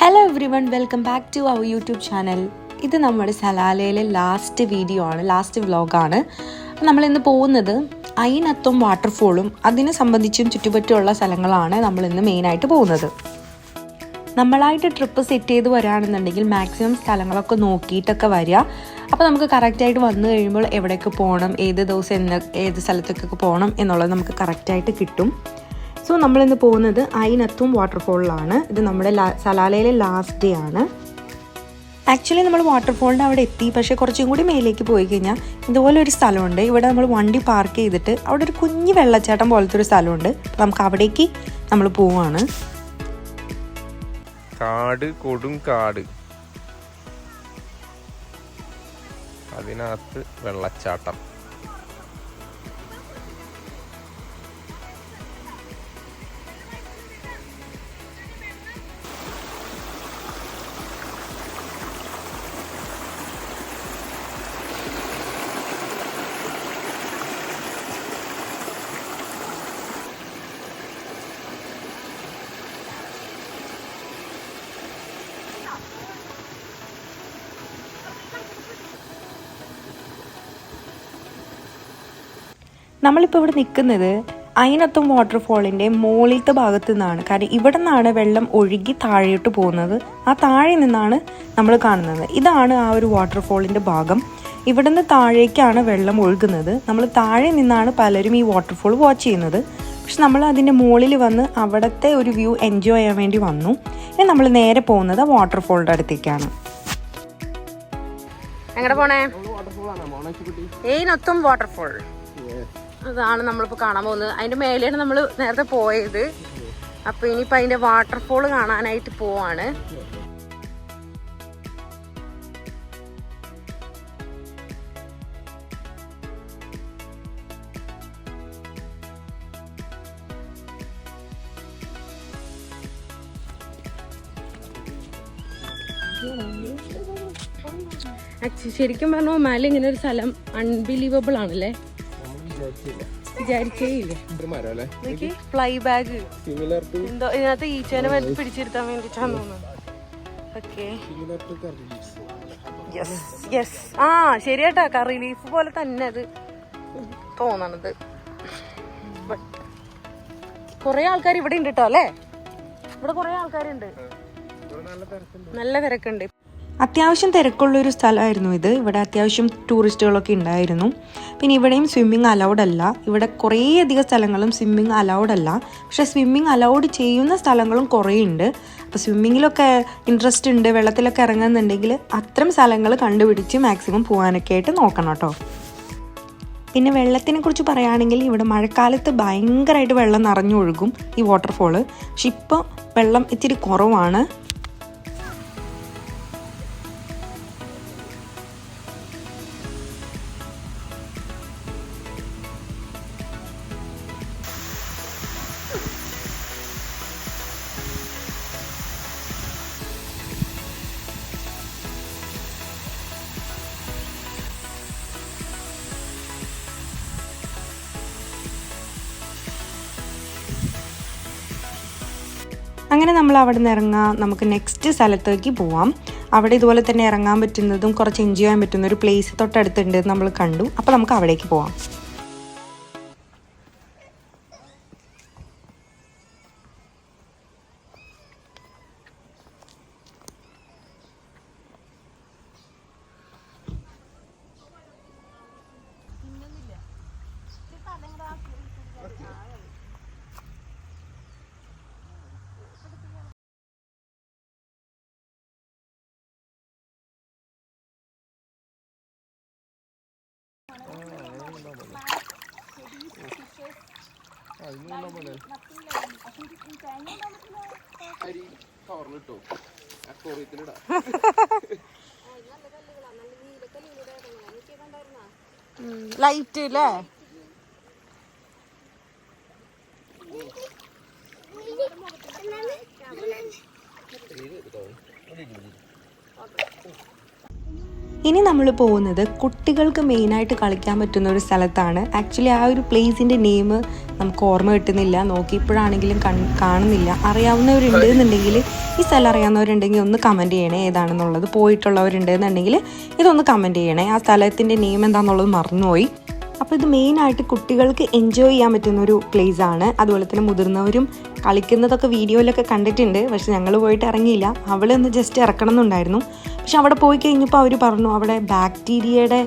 Hello everyone, welcome back to our YouTube channel. ഇത് നമ്മുടെ സലാലയിലെ ലാസ്റ്റ് വീഡിയോ ആണ്, ലാസ്റ്റ് വ്ലോഗാണ്. നമ്മളിന്ന് പോകുന്നത് അയിനത്തും വാട്ടർഫോളും അതിനെ സംബന്ധിച്ചും ചുറ്റുപറ്റുമുള്ള സ്ഥലങ്ങളാണ് നമ്മളിന്ന് മെയിനായിട്ട് പോകുന്നത്. നമ്മളായിട്ട് ട്രിപ്പ് സെറ്റ് ചെയ്ത് വരികയാണെന്നുണ്ടെങ്കിൽ മാക്സിമം സ്ഥലങ്ങളൊക്കെ നോക്കിയിട്ടൊക്കെ വരിക. അപ്പോൾ നമുക്ക് കറക്റ്റായിട്ട് വന്നു കഴിയുമ്പോൾ എവിടെയൊക്കെ പോകണം, ഏത് ദിവസം ഏത് സ്ഥലത്തേക്കൊക്കെ പോകണം എന്നുള്ളത് നമുക്ക് കറക്റ്റായിട്ട് കിട്ടും. സോ നമ്മളിന്ന് പോകുന്നത് അയിനത്തും വാട്ടർഫോളിലാണ്. ഇത് നമ്മുടെ സലാലയിലെ ലാസ്റ്റ് ഡേ ആണ്. ആക്ച്വലി നമ്മൾ വാട്ടർഫോളിൻ്റെ അവിടെ എത്തി, പക്ഷേ കുറച്ചും കൂടി മേലേക്ക് പോയി കഴിഞ്ഞാൽ ഇതുപോലെ ഒരു സ്ഥലമുണ്ട്. ഇവിടെ നമ്മൾ വണ്ടി പാർക്ക് ചെയ്തിട്ട് അവിടെ ഒരു കുഞ്ഞ് വെള്ളച്ചാട്ടം പോലത്തെ ഒരു സ്ഥലമുണ്ട്. അപ്പോൾ നമുക്ക് അവിടേക്ക് നമ്മൾ പോവാണ്. കാട്, കൊടും കാട്, അതിനകത്ത് വെള്ളച്ചാട്ടം. നമ്മളിപ്പോൾ ഇവിടെ നിൽക്കുന്നത് അയിനത്തും വാട്ടർഫോളിൻ്റെ മുകളിലത്തെ ഭാഗത്തു നിന്നാണ്. കാരണം ഇവിടെ നിന്നാണ് വെള്ളം ഒഴുകി താഴോട്ട് പോകുന്നത്. ആ താഴെ നിന്നാണ് നമ്മൾ കാണുന്നത്. ഇതാണ് ആ ഒരു വാട്ടർഫോളിൻ്റെ ഭാഗം. ഇവിടെ നിന്ന് താഴേക്കാണ് വെള്ളം ഒഴുകുന്നത്. നമ്മൾ താഴെ നിന്നാണ് പലരും ഈ വാട്ടർഫോൾ വാച്ച് ചെയ്യുന്നത്. പക്ഷെ നമ്മൾ അതിൻ്റെ മുകളിൽ വന്ന് അവിടുത്തെ ഒരു വ്യൂ എൻജോയ് ചെയ്യാൻ വേണ്ടി വന്നു. ഇനി നമ്മൾ നേരെ പോകുന്നത് വാട്ടർഫോളിൻ്റെ അടുത്തേക്കാണ്. എങ്ങനെ പോണേ? അയിനത്തും വാട്ടർഫോൾ അതാണ് നമ്മളിപ്പോൾ കാണാൻ പോകുന്നത്. അതിൻ്റെ മേലെയാണ് നമ്മൾ നേരത്തെ പോയത്. അപ്പോൾ ഇനിയിപ്പോൾ അതിൻ്റെ വാട്ടർഫോൾ കാണാനായിട്ട് പോവാണ്. ശരിക്കും പറഞ്ഞാൽ മേലെ ഇങ്ങനെ ഒരു സ്ഥലം അൺബിലീവബിൾ ആണല്ലേ. ഫ്ലൈ ബാഗ് എന്തോ ഇതിനകത്ത് ഈച്ചേനെ പിടിച്ചിരുത്താൻ വേണ്ടിട്ടാന്ന് തോന്നുന്നു. ഓക്കെ, ആ ശരിയാട്ടാ, കറി ലീഫ് പോലെ തന്നെ അത് തോന്നണത്. കൊറേ ആൾക്കാർ ഇവിടെ ഉണ്ട് കേട്ടോ അല്ലേ. ഇവിടെ കൊറേ ആൾക്കാരുണ്ട്, നല്ല തിരക്കുണ്ട്. അത്യാവശ്യം തിരക്കുള്ളൊരു സ്ഥലമായിരുന്നു ഇത്. ഇവിടെ അത്യാവശ്യം ടൂറിസ്റ്റുകളൊക്കെ ഉണ്ടായിരുന്നു. പിന്നെ ഇവിടെയും സ്വിമ്മിങ് അലൗഡ് അല്ല. ഇവിടെ കുറേയധികം സ്ഥലങ്ങളും സ്വിമ്മിങ് അലൗഡ് അല്ല. പക്ഷേ സ്വിമ്മിങ് അലൗഡ് ചെയ്യുന്ന സ്ഥലങ്ങളും കുറേ ഉണ്ട്. അപ്പോൾ സ്വിമ്മിങ്ങിലൊക്കെ ഇൻട്രസ്റ്റ് ഉണ്ട്, വെള്ളത്തിലൊക്കെ ഇറങ്ങുന്നുണ്ടെങ്കിൽ അത്തരം സ്ഥലങ്ങൾ കണ്ടുപിടിച്ച് മാക്സിമം പോകാനൊക്കെ ആയിട്ട് നോക്കണം കേട്ടോ. പിന്നെ വെള്ളത്തിനെ കുറിച്ച് പറയുകയാണെങ്കിൽ ഇവിടെ മഴക്കാലത്ത് ഭയങ്കരമായിട്ട് വെള്ളം നിറഞ്ഞൊഴുകും ഈ വാട്ടർഫോള്. പക്ഷെ ഇപ്പോൾ വെള്ളം ഇത്തിരി കുറവാണ്. അങ്ങനെ നമ്മൾ അവിടെ നിന്ന് ഇറങ്ങാം. നമുക്ക് നെക്സ്റ്റ് സ്ഥലത്തേക്ക് പോവാം. അവിടെ ഇതുപോലെ തന്നെ ഇറങ്ങാൻ പറ്റുന്നതും കുറച്ച് എൻജോയ് ചെയ്യാൻ പറ്റുന്ന ഒരു പ്ലേസ് തൊട്ടടുത്തുണ്ട് നമ്മൾ കണ്ടു. അപ്പോൾ നമുക്ക് അവിടേക്ക് പോവാം. ലൈറ്റ് അല്ലേ. ഇനി നമ്മൾ പോകുന്നത് കുട്ടികൾക്ക് മെയിനായിട്ട് കളിക്കാൻ പറ്റുന്ന ഒരു സ്ഥലത്താണ്. ആക്ച്വലി ആ ഒരു പ്ലേസിൻ്റെ നെയിം നമുക്ക് ഓർമ്മ കിട്ടുന്നില്ല, നോക്കിയപ്പോഴാണെങ്കിലും കാണുന്നില്ല. അറിയാവുന്നവരുണ്ട് എന്നുണ്ടെങ്കിൽ, ഈ സ്ഥലം അറിയാവുന്നവരുണ്ടെങ്കിൽ ഒന്ന് കമൻറ്റ് ചെയ്യണേ ഏതാണെന്നുള്ളത്. പോയിട്ടുള്ളവരുണ്ട് എന്നുണ്ടെങ്കിൽ ഇതൊന്ന് കമൻറ്റ് ചെയ്യണേ. ആ സ്ഥലത്തിൻ്റെ നെയിം എന്താണെന്നുള്ളത് മറന്നുപോയി. അപ്പോൾ ഇത് മെയിനായിട്ട് കുട്ടികൾക്ക് എൻജോയ് ചെയ്യാൻ പറ്റുന്നൊരു പ്ലേസാണ്. അതുപോലെ തന്നെ മുതിർന്നവരും കളിക്കുന്നതൊക്കെ വീഡിയോയിലൊക്കെ കണ്ടിട്ടുണ്ട്. പക്ഷെ ഞങ്ങൾ പോയിട്ട് ഇറങ്ങിയില്ല. അവളൊന്ന് ജസ്റ്റ് ഇറക്കണം എന്നുണ്ടായിരുന്നു. പക്ഷെ അവിടെ പോയി കഴിഞ്ഞപ്പോൾ അവർ പറഞ്ഞു അവിടെ ബാക്ടീരിയയുടെ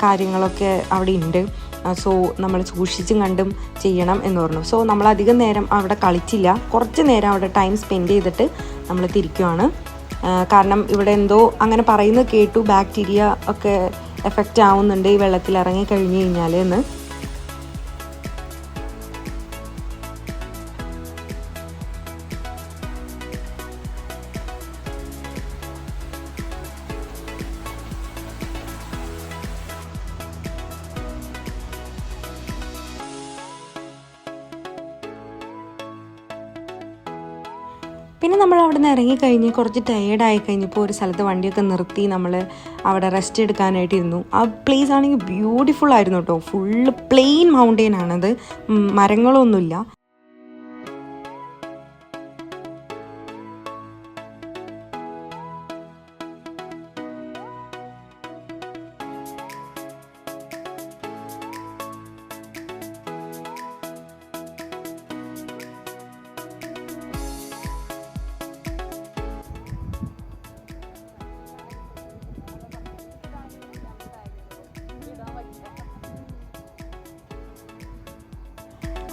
കാര്യങ്ങളൊക്കെ അവിടെ ഉണ്ട്, സോ നമ്മൾ സൂക്ഷിച്ചും കണ്ടും ചെയ്യണം എന്ന് പറഞ്ഞു. സോ നമ്മൾ അധികം നേരം അവിടെ കളിച്ചില്ല. കുറച്ച് നേരം അവിടെ ടൈം സ്പെൻഡ് ചെയ്തിട്ട് നമ്മൾ തിരിക്കുവാണ്. കാരണം ഇവിടെ എന്തോ അങ്ങനെ പറയുന്നത് കേട്ടു, ബാക്ടീരിയ ഒക്കെ എഫക്റ്റ് ആവുന്നുണ്ട് ഈ വെള്ളത്തിൽ ഇറങ്ങി കഴിഞ്ഞ് കഴിഞ്ഞാൽ എന്ന്. പിന്നെ നമ്മൾ അവിടെ നിന്ന് ഇറങ്ങിക്കഴിഞ്ഞ് കുറച്ച് ടയേർഡായി കഴിഞ്ഞപ്പോൾ ഒരു സ്ഥലത്ത് വണ്ടിയൊക്കെ നിർത്തി നമ്മൾ അവിടെ റെസ്റ്റ് എടുക്കാനായിട്ടിരുന്നു. ആ പ്ലേസ് ആണെങ്കിൽ ബ്യൂട്ടിഫുൾ ആയിരുന്നു കേട്ടോ. ഫുള്ള് പ്ലെയിൻ മൗണ്ടെയിൻ ആണത്, മരങ്ങളൊന്നുമില്ല.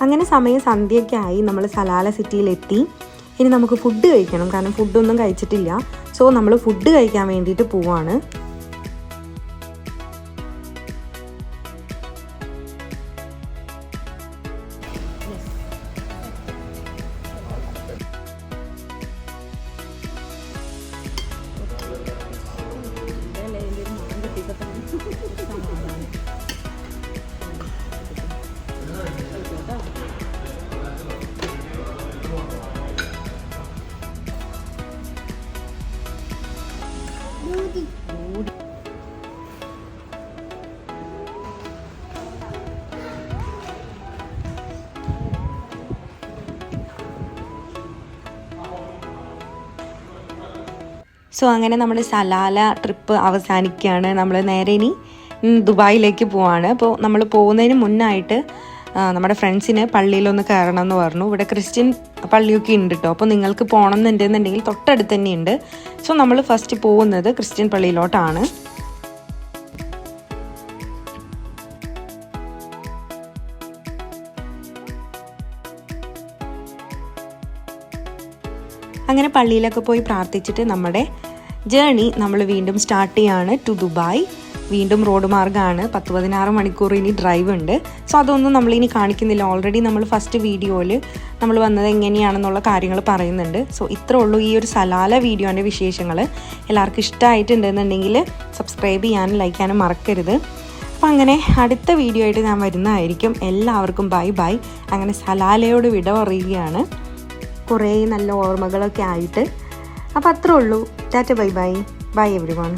അങ്ങനെ സമയം സന്ധ്യയൊക്കെ ആയി. നമ്മൾ സലാല സിറ്റിയിലെത്തി. ഇനി നമുക്ക് ഫുഡ് കഴിക്കണം, കാരണം ഫുഡൊന്നും കഴിച്ചിട്ടില്ല. സോ നമ്മൾ ഫുഡ് കഴിക്കാൻ വേണ്ടിയിട്ട് പോവാണ്. സോ അങ്ങനെ നമ്മുടെ സലാല ട്രിപ്പ് അവസാനിക്കുകയാണ്. നമ്മൾ നേരെ ഇനി ദുബായിലേക്ക് പോവാണ്. അപ്പോൾ നമ്മൾ പോകുന്നതിന് മുന്നായിട്ട് നമ്മുടെ ഫ്രണ്ട്സിന് പള്ളിയിലൊന്ന് കയറണം എന്ന് പറഞ്ഞു. ഇവിടെ ക്രിസ്ത്യൻ പള്ളിയൊക്കെ ഉണ്ട് കേട്ടോ. അപ്പോൾ നിങ്ങൾക്ക് പോകണം എന്നുണ്ടെന്നുണ്ടെങ്കിൽ തൊട്ടടുത്ത് തന്നെയുണ്ട്. സോ നമ്മൾ ഫസ്റ്റ് പോകുന്നത് ക്രിസ്ത്യൻ പള്ളിയിലോട്ടാണ്. അങ്ങനെ പള്ളിയിലൊക്കെ പോയി പ്രാർത്ഥിച്ചിട്ട് നമ്മുടെ ജേണി നമ്മൾ വീണ്ടും സ്റ്റാർട്ട് ചെയ്യാണ് ടു ദുബായ്. വീണ്ടും റോഡ് മാർഗ്ഗമാണ്. 10-16 മണിക്കൂർ ഇനി ഡ്രൈവ് ഉണ്ട്. സോ അതൊന്നും നമ്മളിനി കാണിക്കുന്നില്ല. ഓൾറെഡി നമ്മൾ ഫസ്റ്റ് വീഡിയോയിൽ നമ്മൾ വന്നത് എങ്ങനെയാണെന്നുള്ള കാര്യങ്ങൾ പറയുന്നുണ്ട്. സോ ഇത്രേ ഉള്ളൂ ഈ ഒരു സലാല വീഡിയോൻ്റെ വിശേഷങ്ങൾ. എല്ലാവർക്കും ഇഷ്ടമായിട്ടുണ്ടെന്നുണ്ടെങ്കിൽ സബ്സ്ക്രൈബ് ചെയ്യാനും ലൈക്ക് ചെയ്യാനും മറക്കരുത്. അപ്പോൾ അങ്ങനെ അടുത്ത വീഡിയോ ആയിട്ട് ഞാൻ വരുന്നതായിരിക്കും. എല്ലാവർക്കും ബൈ ബൈ. അങ്ങനെ സലാലയോട് വിട പറയുകയാണ്, കുറേ നല്ല ഓർമ്മകളൊക്കെ ആയിട്ട്. അപ്പോൾ അത്രേ ഉള്ളൂ. Tata bye bye. Bye everyone.